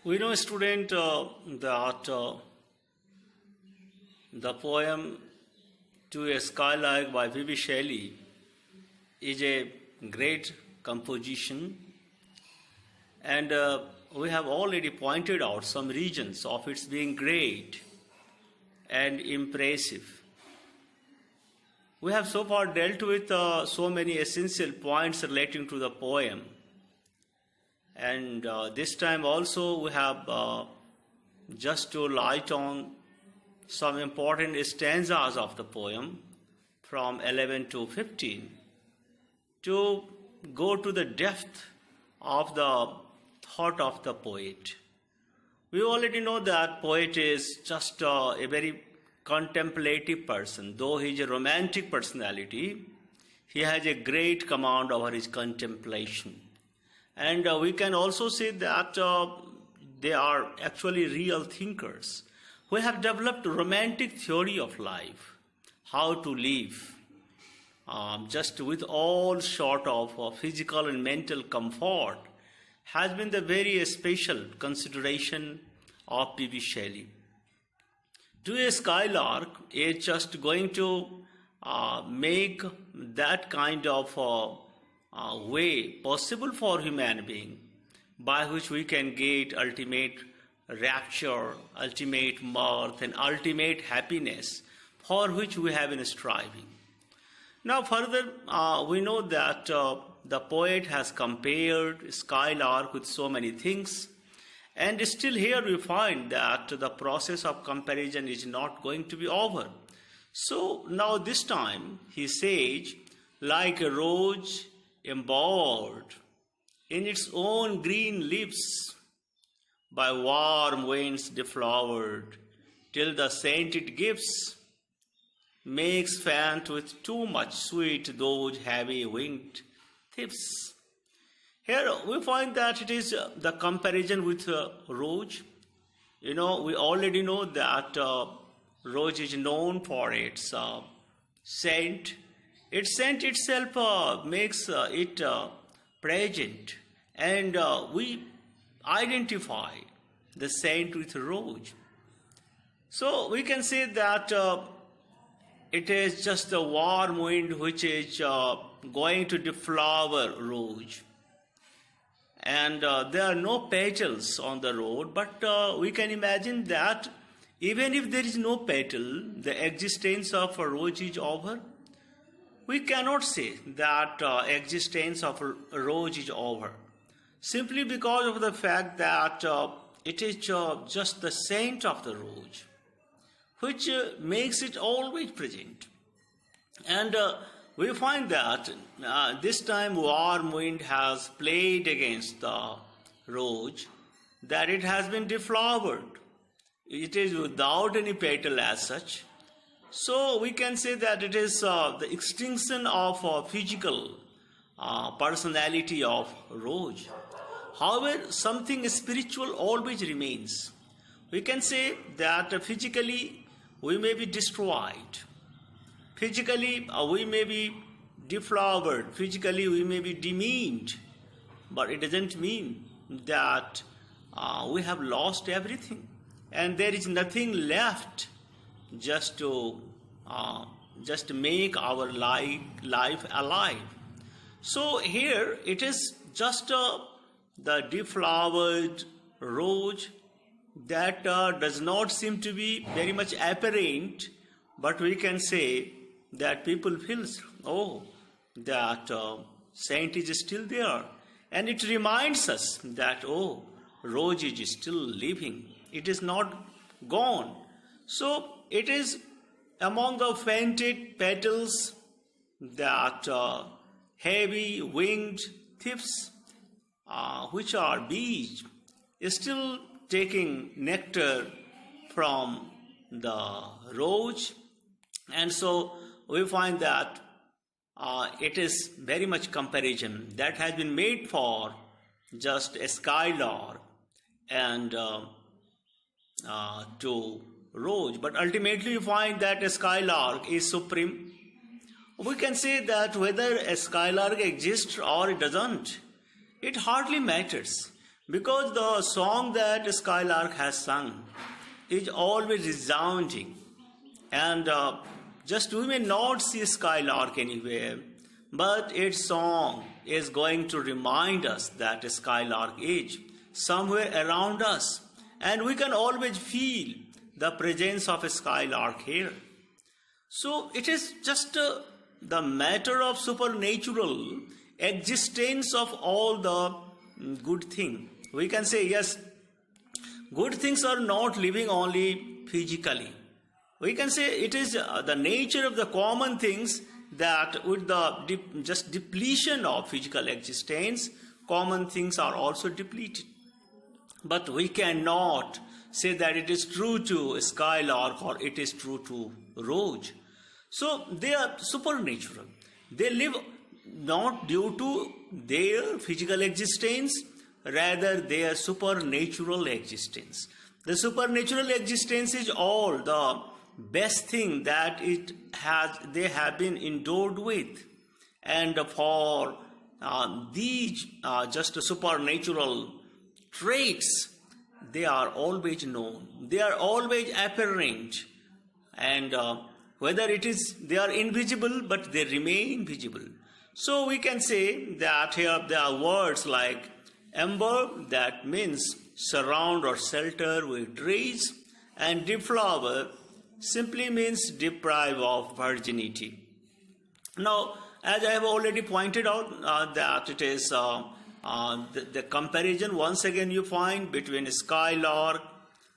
We know, student, that the poem To a Skylark by Shelley is a great composition, and we have already pointed out some reasons of its being great and impressive. We have so far dealt with so many essential points relating to the poem, and this time also we have just to light on some important stanzas of the poem from 11 to 15 to go to the depth of the thought of the poet. We already know that poet is just a very contemplative person. Though he is a romantic personality, he has a great command over his contemplation. And we can also say that they are actually real thinkers who have developed a romantic theory of life, how to live, just with all sort of physical and mental comfort, has been the very special consideration of P.B. Shelley. To a Skylark is just going to make that kind of way possible for human being, by which we can get ultimate rapture, ultimate mirth, and ultimate happiness, for which we have been striving. Now further, we know that the poet has compared Skylark with so many things, and still here we find that the process of comparison is not going to be over. So now this time he says, like a rose embowered in its own green leaves, by warm winds deflowered, till the scent it gives makes faint with too much sweet those heavy winged thieves. Here we find that it is the comparison with rose. We already know that rose is known for its scent. Its scent itself makes it present, and we identify the scent with rose. So we can say that it is just the warm wind which is going to deflower rose. And there are no petals on the road, but we can imagine that even if there is no petal, the existence of a rose is over. We cannot say that existence of a rose is over, simply because of the fact that it is just the scent of the rose, which makes it always present. And we find that this time warm wind has played against the rose, that it has been deflowered. It is without any petal as such. So we can say that it is the extinction of physical personality of rose. However, something spiritual always remains. We can say that physically we may be destroyed. Physically we may be deflowered. Physically we may be demeaned. But it doesn't mean that we have lost everything and there is nothing left just to make our life alive. So here it is just the deflowered rose that does not seem to be very much apparent, but we can say that people feel, that scent is still there, and it reminds us that rose is still living, it is not gone. So it is among the fainted petals that heavy winged thieves, which are bees, is still taking nectar from the rose. And so we find that it is very much comparison that has been made for just a skylark and to rose, but ultimately you find that a skylark is supreme. We can say that whether a skylark exists or it doesn't, it hardly matters, Because the song that Skylark has sung is always resounding, and just we may not see Skylark anywhere, but its song is going to remind us that Skylark is somewhere around us, and we can always feel the presence of a Skylark here. So it is just the matter of supernatural existence of all the good things. We can say, yes, good things are not living only physically. We can say it is the nature of the common things that with the just depletion of physical existence, common things are also depleted. But we cannot say that it is true to Skylark or it is true to Rose. So they are supernatural. They live not due to their physical existence, rather their supernatural existence. The supernatural existence is all the best thing that they have been endowed with, and for these just supernatural traits, they are always known, they are always apparent, and whether it is they are invisible, but they remain visible. So we can say that here there are words like ember, that means surround or shelter with trees, and deflower simply means deprive of virginity. Now, as I have already pointed out, that it is the comparison once again you find between Skylark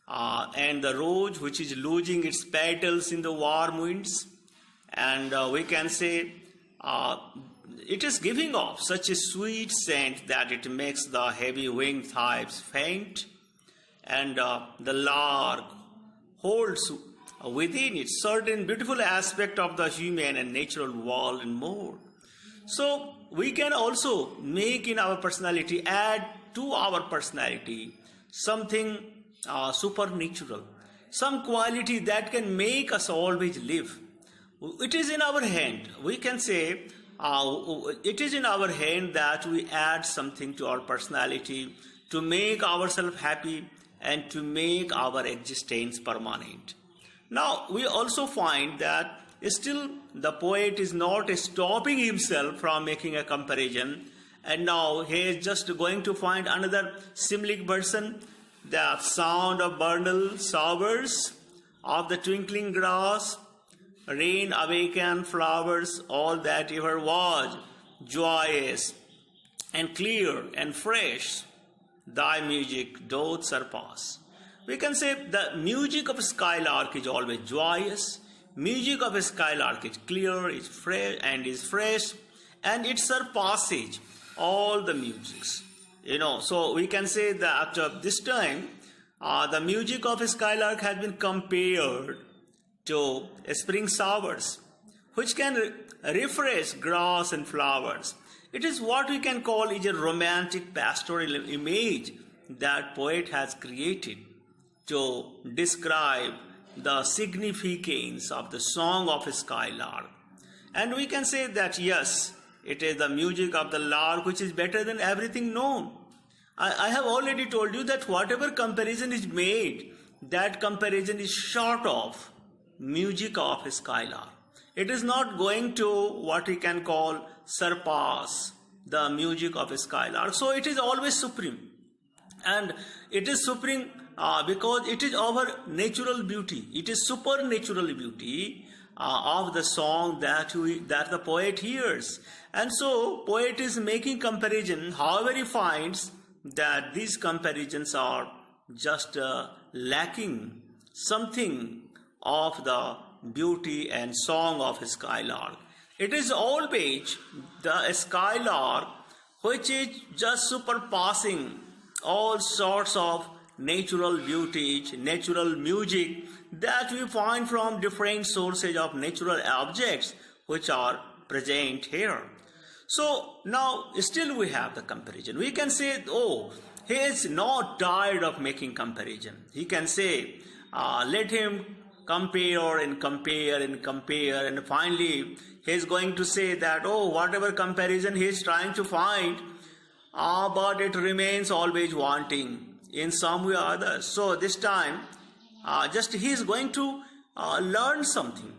and the rose, which is losing its petals in the warm winds, and we can say it is giving off such a sweet scent that it makes the heavy winged hives faint, and the lark holds within it certain beautiful aspect of the human and natural world and more. So we can also make in our personality, add to our personality something supernatural, some quality that can make us always live. It is in our hand. We can say it is in our hand that we add something to our personality to make ourselves happy and to make our existence permanent. Now we also find that still the poet is not stopping himself from making a comparison, and now he is just going to find another symbolic version. The sound of vernal showers, of the twinkling grass, rain awaken flowers, all that ever was, joyous and clear and fresh, thy music doth surpass. We can say the music of Skylark is always joyous, music of Skylark is clear, is fresh, and it surpasses all the musics. So we can say that this time the music of Skylark has been compared to spring showers, which can refresh grass and flowers. It is what we can call is a romantic pastoral image that poet has created to describe the significance of the song of Skylark. And we can say that yes, it is the music of the lark which is better than everything known. I have already told you that whatever comparison is made, that comparison is short of music of Skylark. It is not going to what we can call surpass the music of Skylark. So it is always supreme. And it is supreme because it is our natural beauty. It is supernatural beauty of the song that the poet hears. And so poet is making comparison. However, he finds that these comparisons are just lacking something of the beauty and song of Skylark. It is always the Skylark which is just surpassing all sorts of natural beauties, natural music that we find from different sources of natural objects which are present here. So now still we have the comparison. We can say, oh, he is not tired of making comparison. He can say, let him compare and compare and compare, and finally he is going to say that, oh, whatever comparison he is trying to find, but it remains always wanting in some way or other. So this time, just he is going to learn something.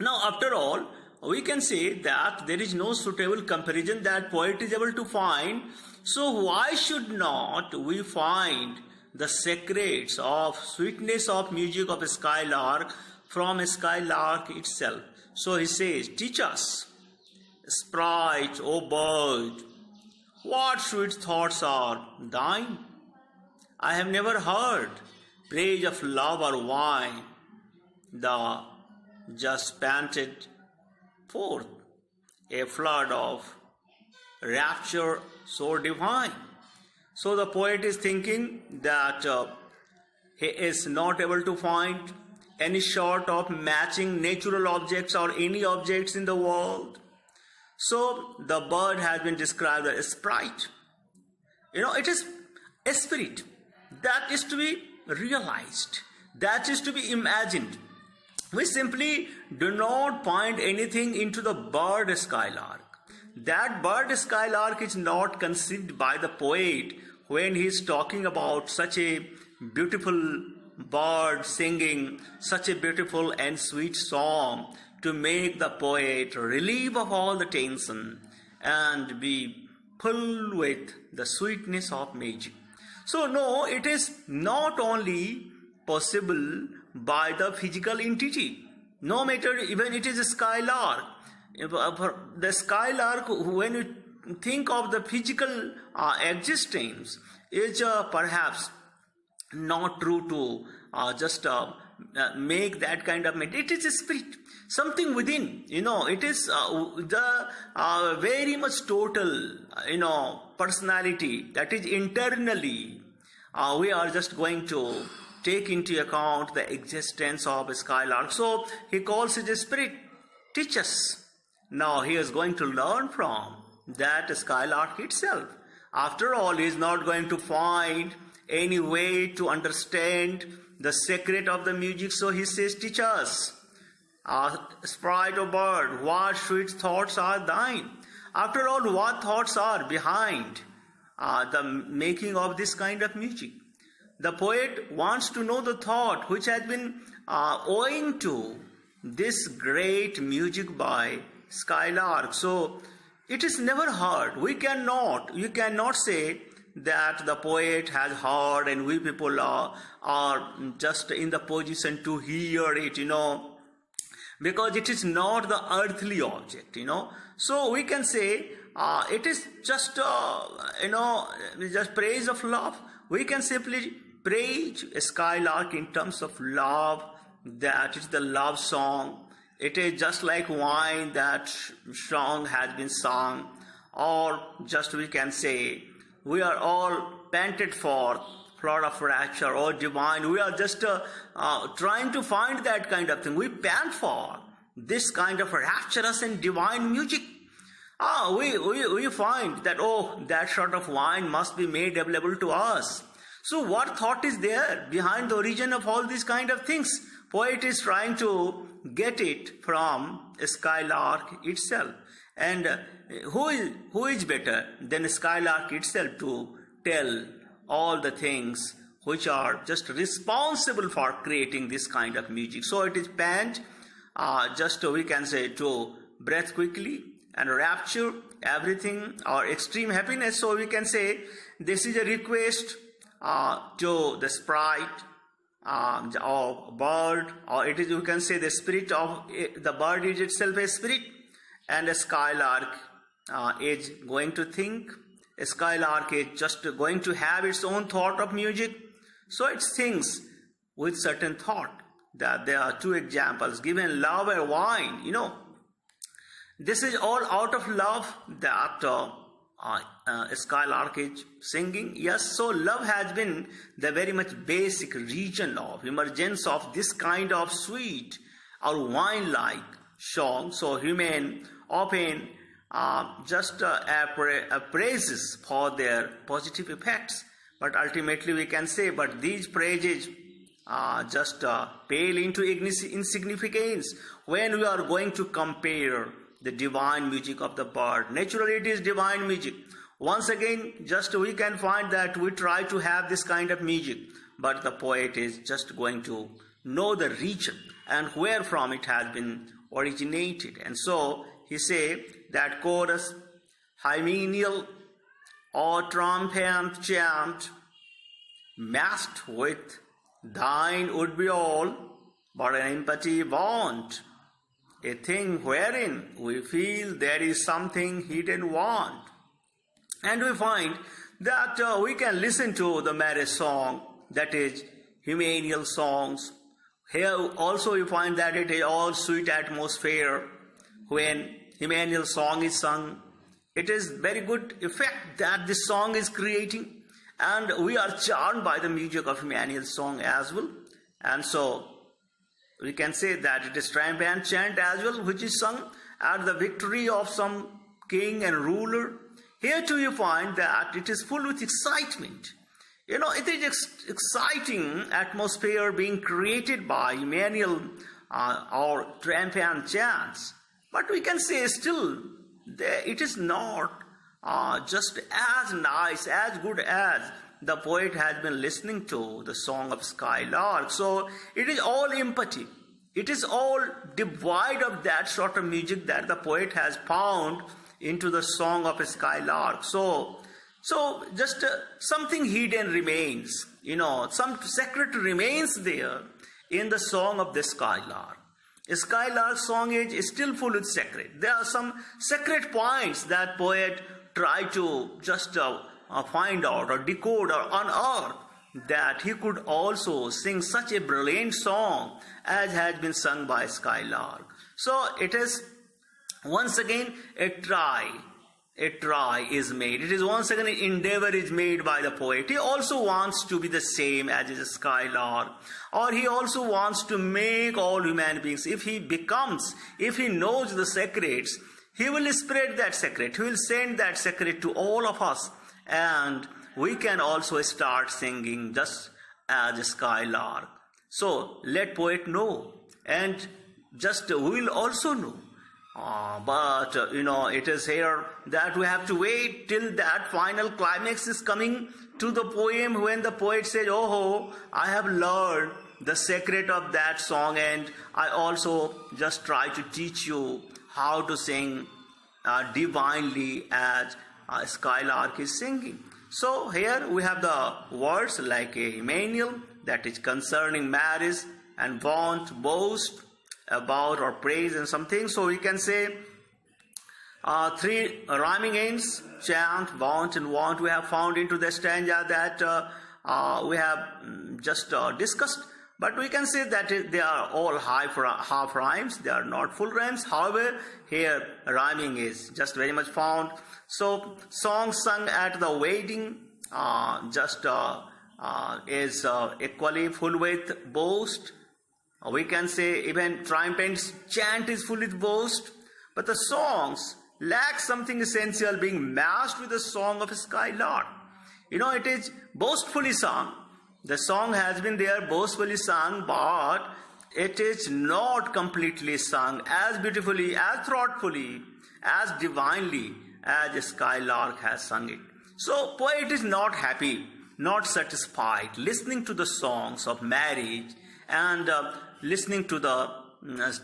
Now, after all, we can say that there is no suitable comparison that poet is able to find. So why should not we find the secrets of sweetness of music of a skylark from a skylark itself? So he says, teach us, sprite, O bird, what sweet thoughts are thine? I have never heard praise of love or wine. The just panted forth a flood of rapture so divine. So the poet is thinking that he is not able to find any sort of matching natural objects or any objects in the world. So the bird has been described as a sprite. It is a spirit that is to be realized, that is to be imagined. We simply do not find anything into the bird skylark. That bird skylark is not conceived by the poet when he is talking about such a beautiful bird singing such a beautiful and sweet song to make the poet relieve of all the tension and be filled with the sweetness of magic. So no, it is not only possible by the physical entity, no matter even it is a skylark. The skylark, when you think of the physical existence, is perhaps not true to just make that kind of matter. It is a spirit, something within. It is the very much total, personality that is internally. We are just going to take into account the existence of a skylark. So he calls it a spirit. Teach us. Now he is going to learn from that skylark itself. After all, he is not going to find any way to understand the secret of the music. So he says, teach us, sprite of bird, what sweet thoughts are thine? After all, what thoughts are behind the making of this kind of music? The poet wants to know the thought which has been owing to this great music by Skylark. So it is never heard. You cannot say that the poet has heard and we people are just in the position to hear it, because it is not the earthly object, So we can say it is just, just praise of love. We can simply praise a skylark in terms of love, that is the love song. It is just like wine that song has been sung, or just we can say we are all panted for flood of rapture or divine. We are just trying to find that kind of thing. We pant for this kind of rapturous and divine music. We find that, that sort of wine must be made available to us. So what thought is there behind the origin of all these kind of things? Poet is trying to get it from a skylark itself. And who is better than a skylark itself to tell all the things which are just responsible for creating this kind of music? So it is pant, just we can say to breath quickly and rapture, everything, or extreme happiness. So we can say this is a request to the sprite or bird, or it is, you can say, the spirit of the bird is itself a spirit, and a skylark is going to think. A skylark is just going to have its own thought of music. So it sings with certain thought. That there are two examples given: love and wine. This is all out of love that a skylark is singing. Yes, so love has been the very much basic region of emergence of this kind of sweet or wine-like song. So human often just praises for their positive effects, but ultimately we can say, but these praises just pale into insignificance when we are going to compare the divine music of the bird. Naturally, it is divine music. Once again, just we can find that we try to have this kind of music, but the poet is just going to know the region and where from it has been originated. And so he say that chorus, hymeneal or triumphant chant, masked with thine would be all, but an empty want, a thing wherein we feel there is something hidden want. And we find that we can listen to the marriage song, that is hymeneal songs. Here also you find that it is all sweet atmosphere. When hymeneal song is sung, it is very good effect that this song is creating, and we are charmed by the music of hymeneal song as well. And so we can say that it is triumphant chant as well, which is sung at the victory of some king and ruler. Here too you find that it is full with excitement. It is exciting atmosphere being created by hymeneal or triumphant chants. But we can say still it is not just as nice, as good as the poet has been listening to the song of Skylark. So it is all empty. It is all devoid of that sort of music that the poet has found into the song of a Skylark. So just something hidden remains, some secret remains there in the song of the Skylark. A Skylark song is still full with secret. There are some secret points that poet try to just find out or decode or unearth, that he could also sing such a brilliant song as has been sung by Skylark. So it is once again a try is made. It is once again an endeavor is made by the poet. He also wants to be the same as his Skylark, or he also wants to make all human beings. If he knows the secrets, he will spread that secret. He will send that secret to all of us, and we can also start singing just as a Skylark. So let poet know, and just we will also know. But it is here that we have to wait till that final climax is coming to the poem, when the poet says, "Oh, I have learned the secret of that song, and I also just try to teach you how to sing divinely as Skylark is singing." So here we have the words like a hymeneal, that is concerning marriage, and vaunt, boast about or praise and something. So we can say three rhyming ends, chant, vaunt and want, we have found into the stanza that we have just discussed. But we can say that they are all half rhymes, they are not full rhymes. However, here rhyming is just very much found. So song sung at the wedding is equally full with boast. We can say even triumphant chant is full with boast, but the songs lack something essential, being matched with the song of a Skylark. It is boastfully sung. The song has been there boastfully sung, but it is not completely sung as beautifully, as thoughtfully, as divinely as a Skylark has sung it. So poet is not happy, not satisfied, listening to the songs of marriage and listening to the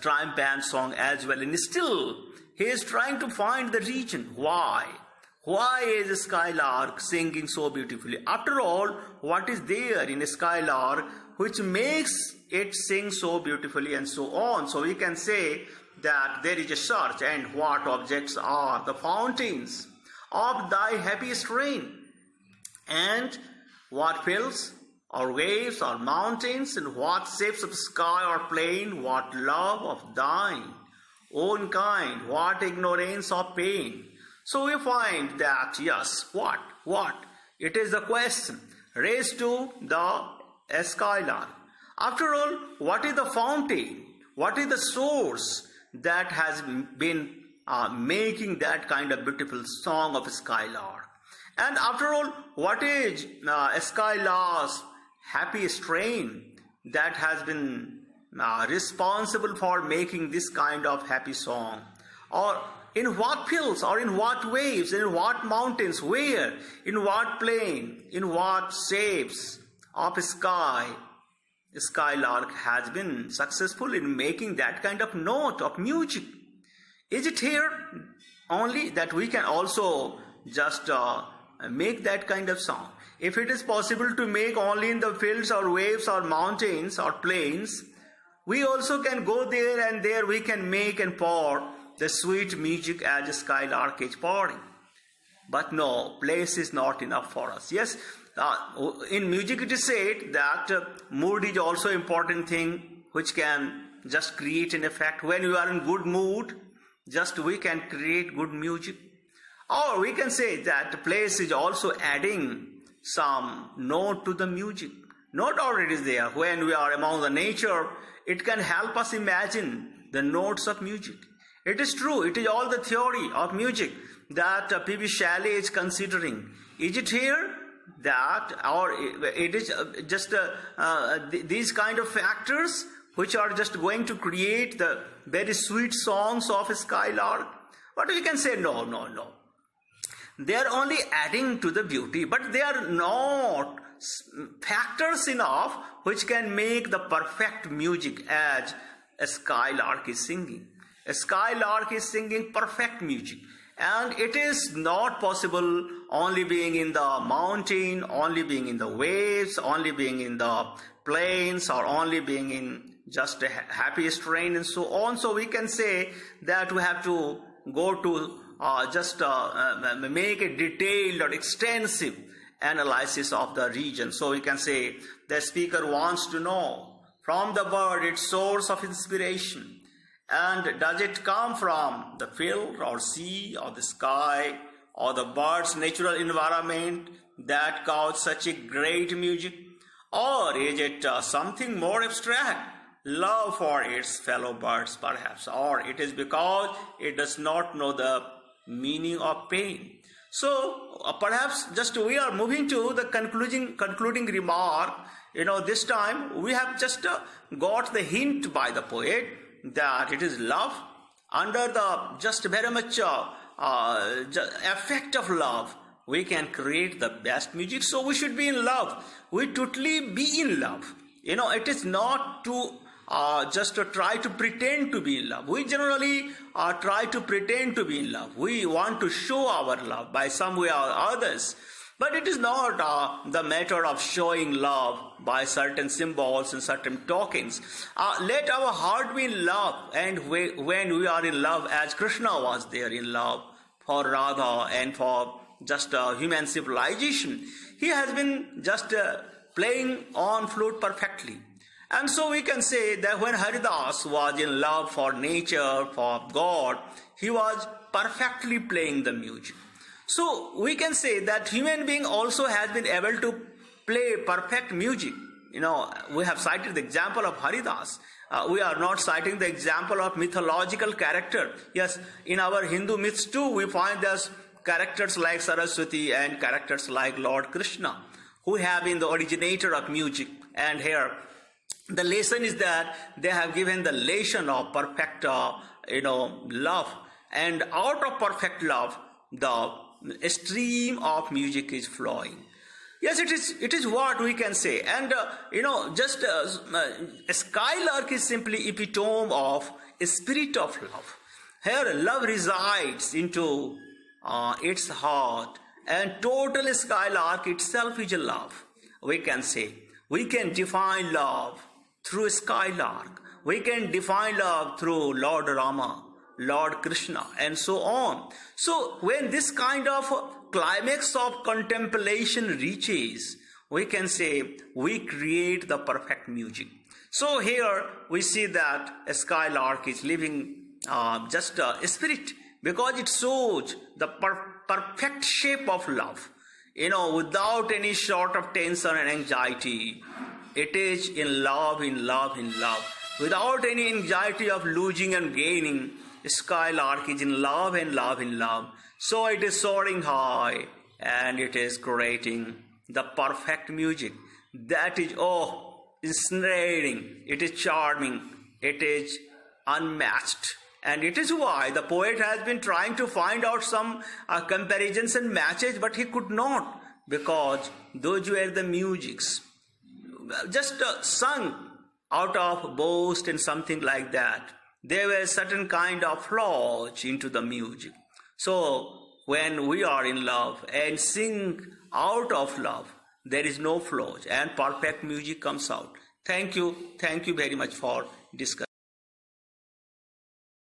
triumphant song as well. And still, he is trying to find the reason. Why? Why is a Skylark singing so beautifully? After all, what is there in a Skylark which makes it sing so beautifully and so on? So we can say that there is a search, and what objects are the fountains of thy happy strain, and what fills or waves or mountains, and what shapes of sky or plain, what love of thine own kind, what ignorance of pain. So we find that, yes, what? It is the question raised to the Skylark. After all, what is the fountain? What is the source that has been making that kind of beautiful song of Skylark? And after all, what is a Skylark's happy strain that has been responsible for making this kind of happy song? Or In what fields or in what waves, in what mountains, where, in what plane, in what shapes of sky, Skylark has been successful in making that kind of note of music. Is it here only that we can also just make that kind of sound? If it is possible to make only in the fields or waves or mountains or plains, we also can go there, and there we can make and pour the sweet music as Skylark is pouring. But no, place is not enough for us. Yes, in music it is said that mood is also important thing which can just create an effect. When you are in good mood, just we can create good music. Or we can say that place is also adding some note to the music. Note already is there. When we are among the nature, it can help us imagine the notes of music. It is true, it is all the theory of music that P.B. Shelley is considering. Is it here that, or it is just these kind of factors which are just going to create the very sweet songs of a Skylark? But we can say no. They are only adding to the beauty, but they are not factors enough which can make the perfect music as a Skylark is singing. A Skylark is singing perfect music, and it is not possible only being in the mountain, only being in the waves, only being in the plains, or only being in just a happy strain and so on. So we can say that we have to go to make a detailed or extensive analysis of the region. So we can say the speaker wants to know from the bird its source of inspiration. And does it come from the field or sea or the sky or the bird's natural environment that caused such a great music? Or is it something more abstract? Love for its fellow birds perhaps. Or it is because it does not know the meaning of pain. So perhaps just we are moving to the concluding remark. This time we have just got the hint by the poet that it is love. Under the just very much effect of love, we can create the best music. So we should be in love. We totally be in love. It is not to just to try to pretend to be in love. We generally try to pretend to be in love. We want to show our love by some way or others. But it is not the matter of showing love by certain symbols and certain tokens. Let our heart be in love, and when we are in love, as Krishna was there in love for Radha and for just human civilization, he has been just playing on flute perfectly. And so we can say that when Haridas was in love for nature, for God, he was perfectly playing the music. So we can say that human being also has been able to play perfect music. We have cited the example of Haridas. We are not citing the example of mythological character. Yes, in our Hindu myths too, we find there's characters like Saraswati and characters like Lord Krishna, who have been the originator of music. And here, the lesson is that they have given the lesson of perfect, love. And out of perfect love, the stream of music is flowing. Yes, it is what we can say. And, a Skylark is simply epitome of a spirit of love. Here, love resides into its heart. And total Skylark itself is a love. We can say, we can define love through Skylark. We can define love through Lord Rama, Lord Krishna, and so on. So when this kind of climax of contemplation reaches, we can say we create the perfect music. So here we see that a Skylark is living just a spirit, because it shows the perfect shape of love, without any sort of tension and anxiety. It is in love, in love, in love, without any anxiety of losing and gaining. Skylark is in love and love in love. So it is soaring high, and it is creating the perfect music that is ensnaring, it is charming, it is unmatched, And it is why the poet has been trying to find out some comparisons and matches, but he could not, because those were the musics just sung out of boast and something like that. There were certain kind of flaws into the music. So when we are in love and sing out of love, there is no flaws and perfect music comes out. Thank you very much for discussing.